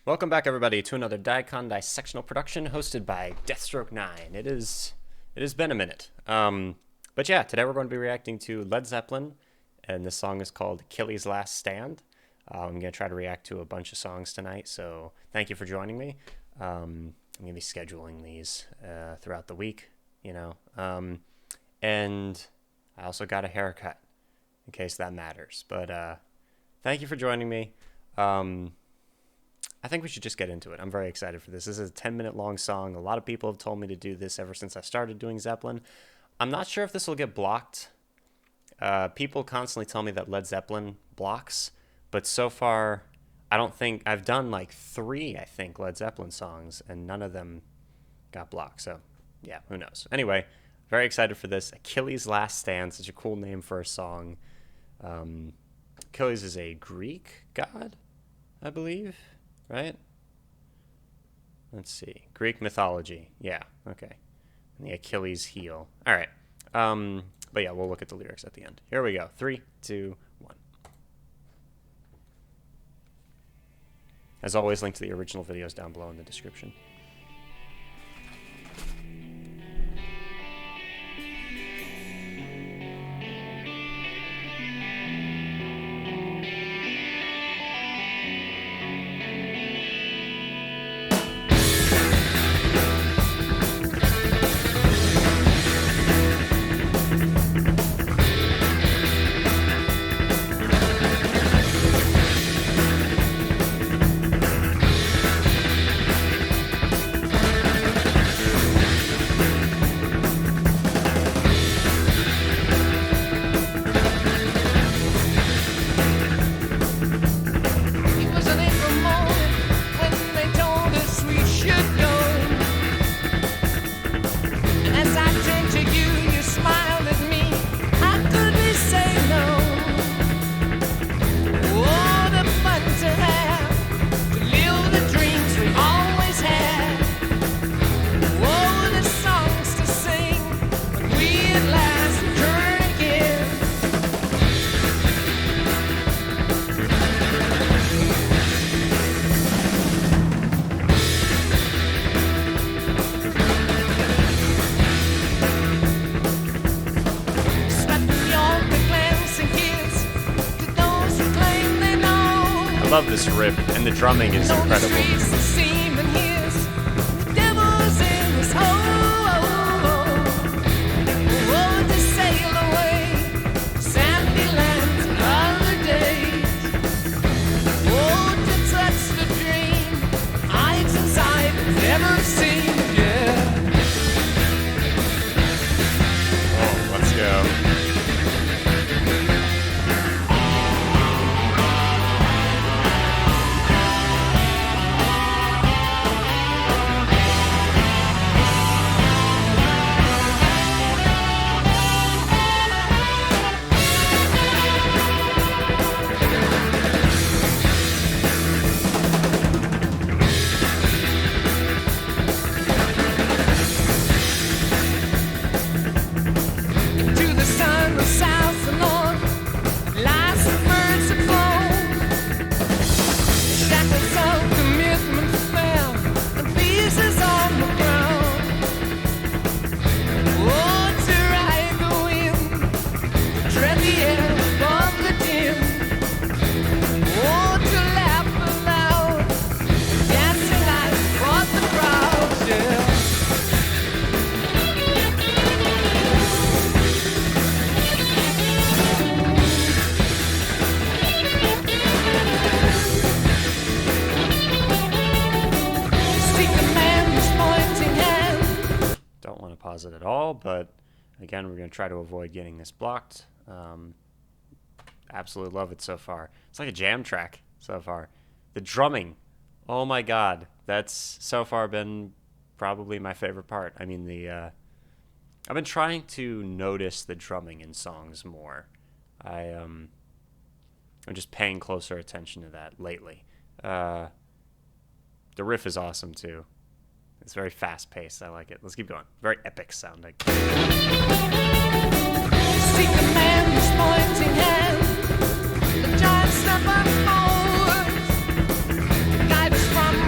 Welcome back, everybody, to another dicondissectional production hosted by Deathstroke9. It has been a minute. But yeah, today we're going to be reacting to Led Zeppelin, and this song is called Achilles' Last Stand. I'm going to try to react to a bunch of songs tonight, so thank you for joining me. I'm going to be scheduling these throughout the week, and I also got a haircut, in case that matters. But thank you for joining me. I think we should just get into it. I'm very excited for this. This is a 10-minute long song. A lot of people have told me to do this ever since I started doing Zeppelin. I'm not sure if this will get blocked. People constantly tell me that Led Zeppelin blocks, but so far, I don't think I've done like 3, I think, Led Zeppelin songs, and none of them got blocked. So yeah, who knows? Anyway, very excited for this. Achilles' Last Stand, such a cool name for a song. Achilles is a Greek god, I believe. Right? Let's see. Greek mythology. Yeah, okay. And the Achilles heel. All right. But yeah, we'll look at the lyrics at the end. Here we go. 3, 2, 1. As always, link to the original videos down below in the description. I love this riff, and the drumming is incredible. Oh, let's go. Pause it at all, but again, we're going to try to avoid getting this blocked. Absolutely love it so far. It's like a jam track so far. The drumming, oh my god, that's so far been probably my favorite part. I mean, I've been trying to notice the drumming in songs more. I'm just paying closer attention to that lately. The riff is awesome too. It's very fast-paced. I like it. Let's keep going. Very epic sounding. See the man who's pointing hand, the giant step forward, guide us from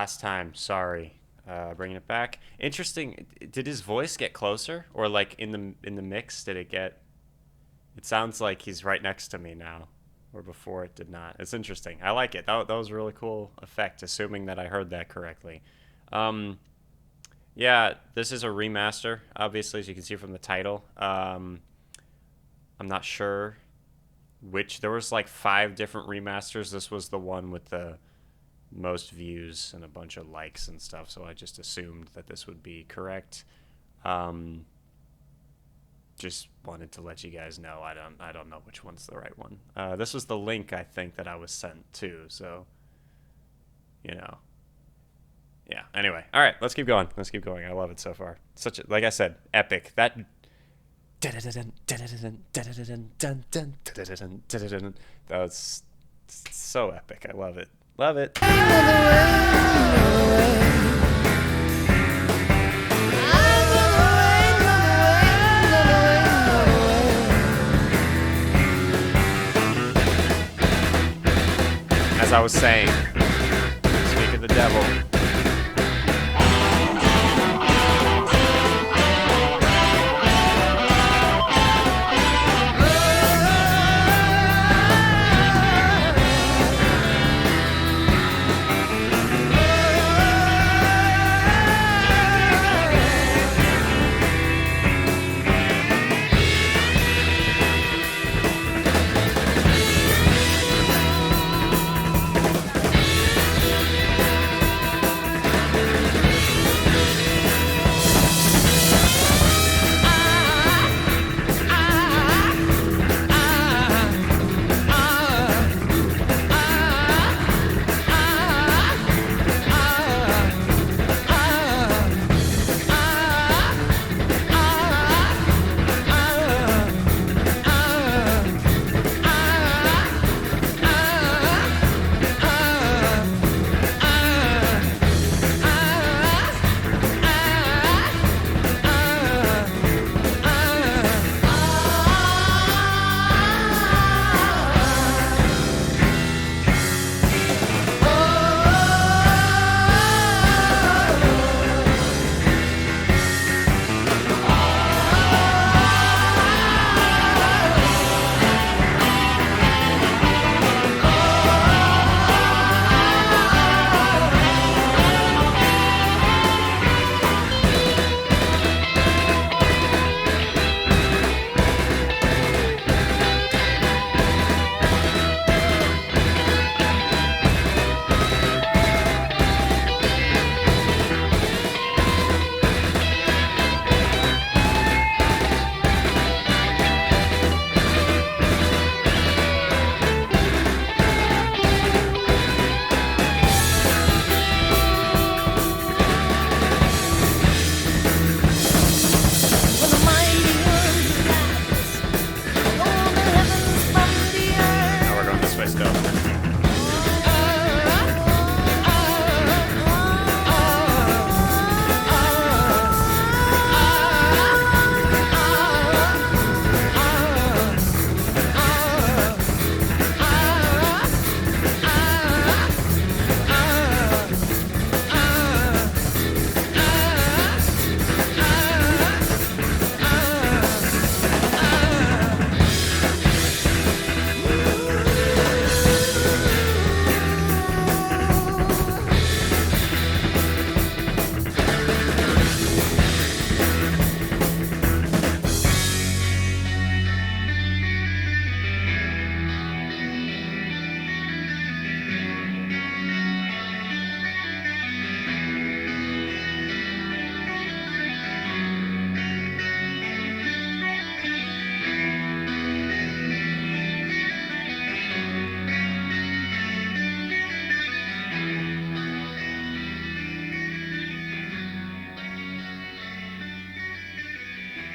last time. Sorry. Bringing it back. Interesting. Did his voice get closer, or like in the mix? Did it get? It sounds like he's right next to me now, or before it did not. It's interesting. I like it. That was a really cool effect. Assuming that I heard that correctly. Um, yeah, this is a remaster. Obviously, as you can see from the title. I'm not sure which. There was like 5 different remasters. This was the one with the most views and a bunch of likes and stuff, so I just assumed that this would be correct. Um, just wanted to let you guys know I don't know which one's the right one. This was the link I think that I was sent to, so you know. Yeah. Anyway, all right, let's keep going. Let's keep going. I love it so far. Such a, like I said, epic. That was so epic. I love it. Love it. As I was saying, speak of the devil. Now we're going this way still.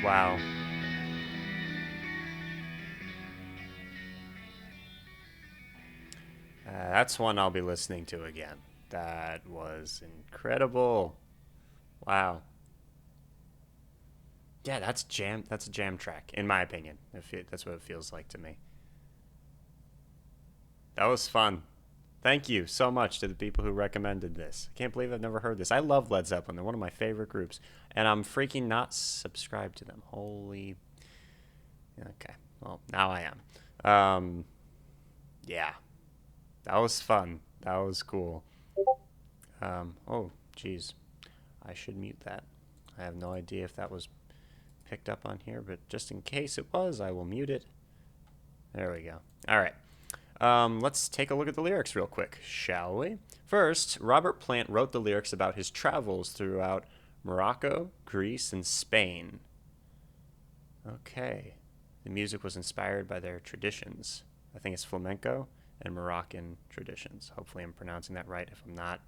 Wow. That's one I'll be listening to again. That was incredible. Wow. Yeah, that's jam. That's a jam track, in my opinion. That's what it feels like to me. That was fun. Thank you so much to the people who recommended this. I can't believe I've never heard this. I love Led Zeppelin. They're one of my favorite groups. And I'm freaking not subscribed to them. Holy. Okay. Well, now I am. Yeah. That was fun. That was cool. Oh, geez. I should mute that. I have no idea if that was picked up on here, but just in case it was, I will mute it. There we go. All right. Let's take a look at the lyrics real quick, shall we? First, Robert Plant wrote the lyrics about his travels throughout Morocco, Greece, and Spain. Okay. The music was inspired by their traditions. I think it's flamenco and Moroccan traditions. Hopefully I'm pronouncing that right. If I'm not,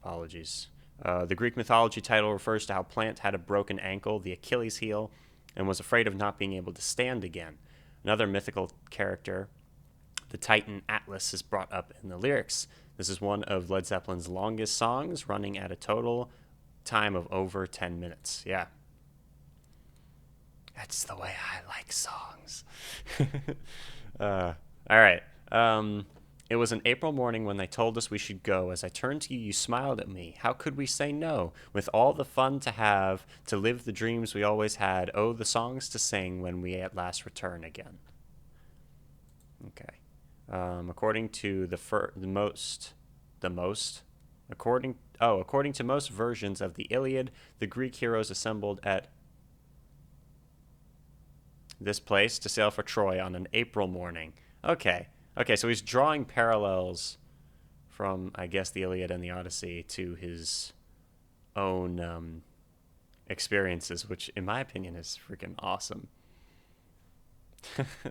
apologies. The Greek mythology title refers to how Plant had a broken ankle, the Achilles heel, and was afraid of not being able to stand again. Another mythical character, the Titan Atlas, is brought up in the lyrics. This is one of Led Zeppelin's longest songs, running at a total time of over 10 minutes. Yeah. That's the way I like songs. All right. It was an April morning when they told us we should go. As I turned to you, you smiled at me. How could we say no? With all the fun to have, to live the dreams we always had, oh, the songs to sing when we at last return again. Okay. According to according to most versions of the Iliad, the Greek heroes assembled at this place to sail for Troy on an April morning. Okay. Okay, so he's drawing parallels from, I guess, the Iliad and the Odyssey to his own experiences, which, in my opinion, is freaking awesome.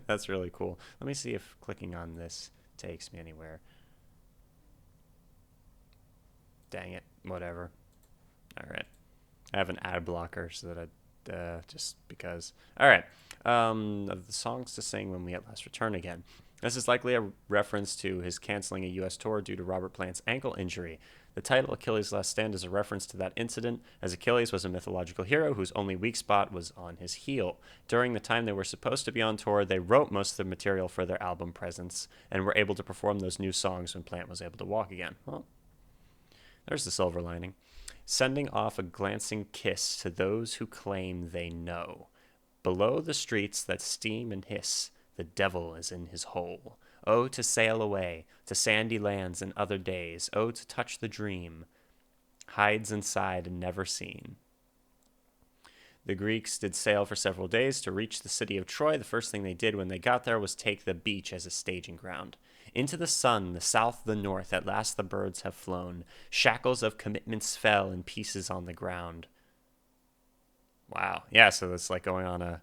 That's really cool. Let me see if clicking on this takes me anywhere. Dang it. Whatever. All right. I have an ad blocker so that just because. All right. Of the songs to sing when we at last return again. This is likely a reference to his canceling a U.S. tour due to Robert Plant's ankle injury. The title Achilles' Last Stand is a reference to that incident, as Achilles was a mythological hero whose only weak spot was on his heel. During the time they were supposed to be on tour, they wrote most of the material for their album Presence and were able to perform those new songs when Plant was able to walk again. Well, there's the silver lining. Sending off a glancing kiss to those who claim they know. Below the streets that steam and hiss, the devil is in his hole. Oh, to sail away, to sandy lands and other days. Oh, to touch the dream, hides inside and never seen. The Greeks did sail for several days to reach the city of Troy. The first thing they did when they got there was take the beach as a staging ground. Into the sun, the south, the north, at last the birds have flown. Shackles of commitments fell in pieces on the ground. Wow. Yeah, so it's like going on a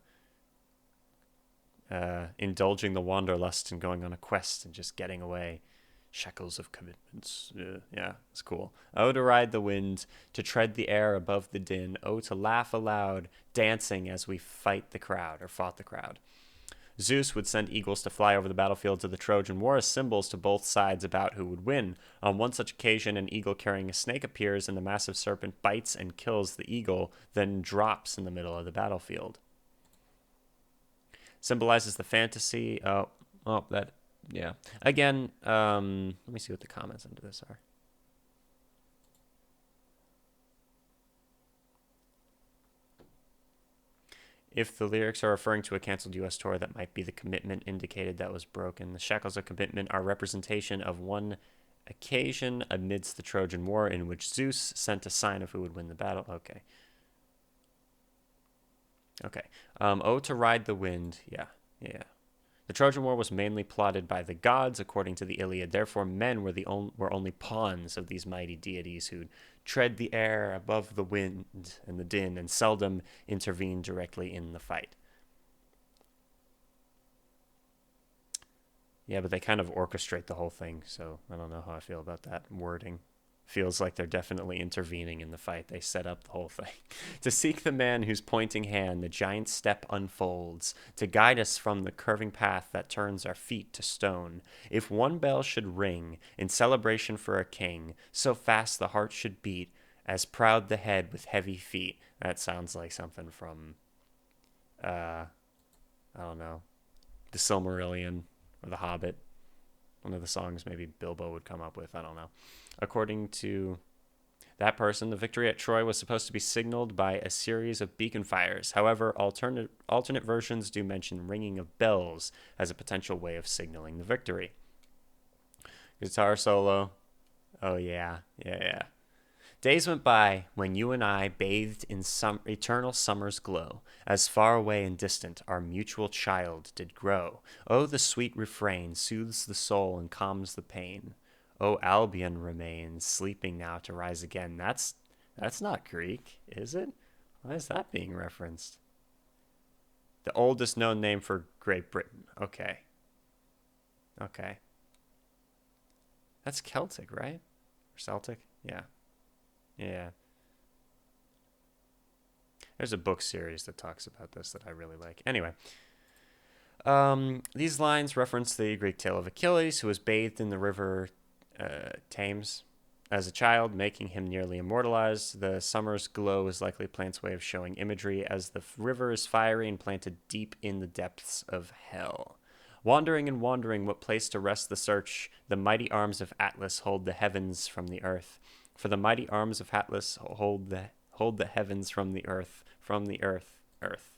indulging the wanderlust and going on a quest and just getting away. Shackles of commitments. Yeah, it's cool. Oh, to ride the wind, to tread the air above the din. Oh, to laugh aloud, dancing as we fought the crowd. Zeus would send eagles to fly over the battlefields of the Trojan War as symbols to both sides about who would win. On one such occasion, an eagle carrying a snake appears, and the massive serpent bites and kills the eagle, then drops in the middle of the battlefield. Symbolizes the fantasy. Yeah. Again, let me see what the comments under this are. If the lyrics are referring to a canceled U.S. tour, that might be the commitment indicated that was broken. The shackles of commitment are representation of one occasion amidst the Trojan War in which Zeus sent a sign of who would win the battle. Okay. Oh, to ride the wind. Yeah. The Trojan War was mainly plotted by the gods, according to the Iliad. Therefore, men were only pawns of these mighty deities who'd tread the air above the wind and the din and seldom intervened directly in the fight. Yeah, but they kind of orchestrate the whole thing, so I don't know how I feel about that wording. Feels like they're definitely intervening in the fight. They set up the whole thing. To seek the man whose pointing hand the giant step unfolds, to guide us from the curving path that turns our feet to stone. If one bell should ring in celebration for a king, so fast the heart should beat, as proud the head with heavy feet. That sounds like something from, I don't know, the Silmarillion or the Hobbit. One of the songs maybe Bilbo would come up with. I don't know. According to that person, the victory at Troy was supposed to be signaled by a series of beacon fires. However, alternate versions do mention ringing of bells as a potential way of signaling the victory. Guitar solo. Oh, yeah. Yeah. Days went by when you and I bathed in some eternal summer's glow, as far away and distant our mutual child did grow. Oh, the sweet refrain soothes the soul and calms the pain. Oh, Albion remains, sleeping now to rise again. That's not Greek, is it? Why is that being referenced? The oldest known name for Great Britain. Okay. That's Celtic, right? Or Celtic? Yeah. There's a book series that talks about this that I really like. Anyway, these lines reference the Greek tale of Achilles, who was bathed in the river Thames as a child, making him nearly immortalized. The summer's glow is likely Plant's way of showing imagery, as the river is fiery and planted deep in the depths of hell. Wandering and wandering, what place to rest the search? The mighty arms of Atlas hold the heavens from the earth. For the mighty arms of Atlas hold the heavens from the earth, earth.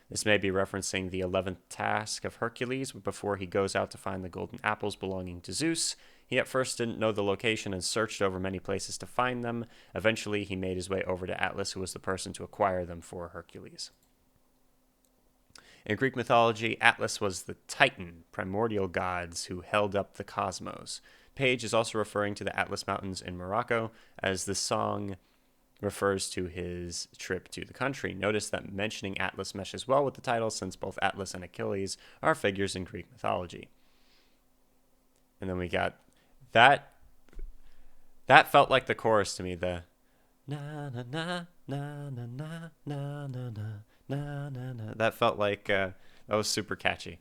This may be referencing the 11th task of Hercules before he goes out to find the golden apples belonging to Zeus. He at first didn't know the location and searched over many places to find them. Eventually, he made his way over to Atlas, who was the person to acquire them for Hercules. In Greek mythology, Atlas was the Titan, primordial gods who held up the cosmos. Page is also referring to the Atlas Mountains in Morocco, as the song refers to his trip to the country. Notice that mentioning Atlas meshes well with the title, since both Atlas and Achilles are figures in Greek mythology. And then we got that. That felt like the chorus to me. The na na na na na na na na na na na. That felt like that was super catchy.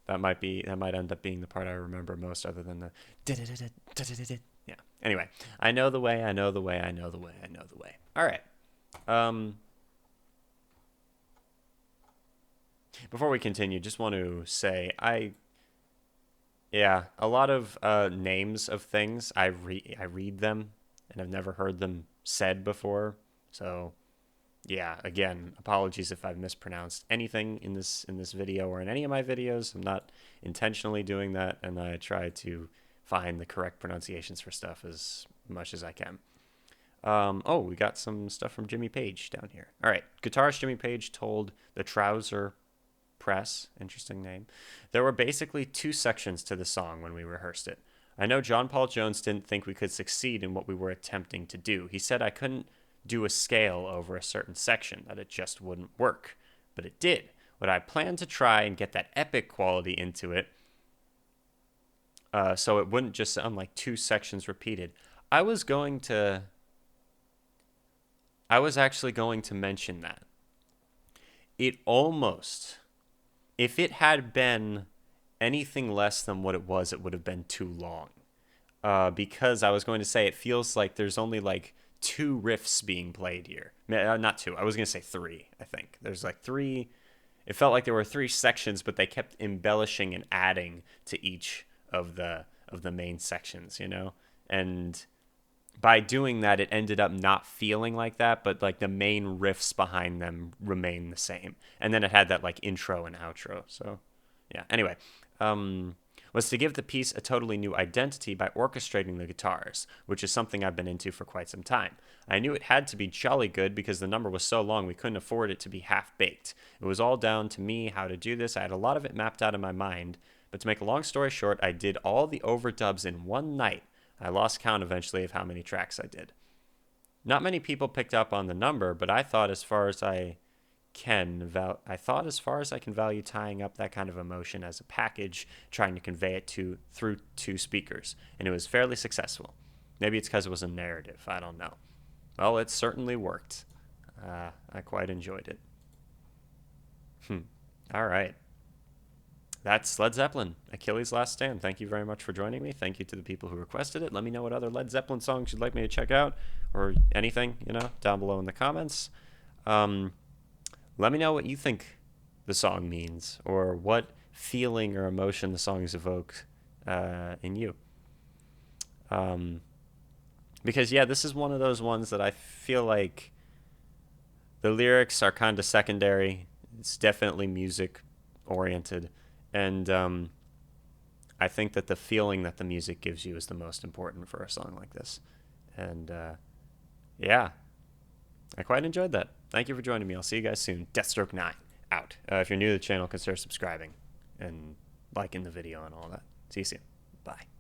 That might end up being the part I remember most, other than the yeah. Anyway, I know the way. All right. Before we continue, just want to say a lot of names of things I read them and I've never heard them said before. So yeah, again, apologies if I've mispronounced anything in this video or in any of my videos. I'm not intentionally doing that, and I try to find the correct pronunciations for stuff as much as I can. We got some stuff from Jimmy Page down here. All right, guitarist Jimmy Page told the Trouser Press, interesting name, there were basically two sections to the song when we rehearsed it. I know John Paul Jones didn't think we could succeed in what we were attempting to do. He said I couldn't do a scale over a certain section, that it just wouldn't work. But it did. What I planned to try and get that epic quality into it, so it wouldn't just sound like two sections repeated. I was actually going to mention that. It almost, if it had been anything less than what it would have been too long. Because I was going to say, it feels like there's only like two riffs being played here. Not two. I was going to say three, I think. There's like three. It felt like there were three sections, but they kept embellishing and adding to each of the main sections, you know? And by doing that, it ended up not feeling like that, but like the main riffs behind them remain the same. And then it had that like intro and outro. So yeah, anyway, was to give the piece a totally new identity by orchestrating the guitars, which is something I've been into for quite some time. I knew it had to be jolly good because the number was so long we couldn't afford it to be half-baked. It was all down to me how to do this. I had a lot of it mapped out in my mind, but to make a long story short, I did all the overdubs in one night. I lost count eventually of how many tracks I did. Not many people picked up on the number, but I thought as far as I can value tying up that kind of emotion as a package, trying to convey it through two speakers, and it was fairly successful. Maybe it's because it was a narrative. I don't know. Well, it certainly worked. I quite enjoyed it. All right. That's Led Zeppelin, Achilles' Last Stand. Thank you very much for joining me. Thank you to the people who requested it. Let me know what other Led Zeppelin songs you'd like me to check out, or anything, down below in the comments. Let me know what you think the song means, or what feeling or emotion the songs evoke in you. Because yeah, this is one of those ones that I feel like the lyrics are kind of secondary. It's definitely music oriented, and I think that the feeling that the music gives you is the most important for a song like this. And yeah, I quite enjoyed that. Thank you for joining me. I'll see you guys soon. Deathstroke 9 out. If you're new to the channel, consider subscribing and liking the video and all that. See you soon. Bye.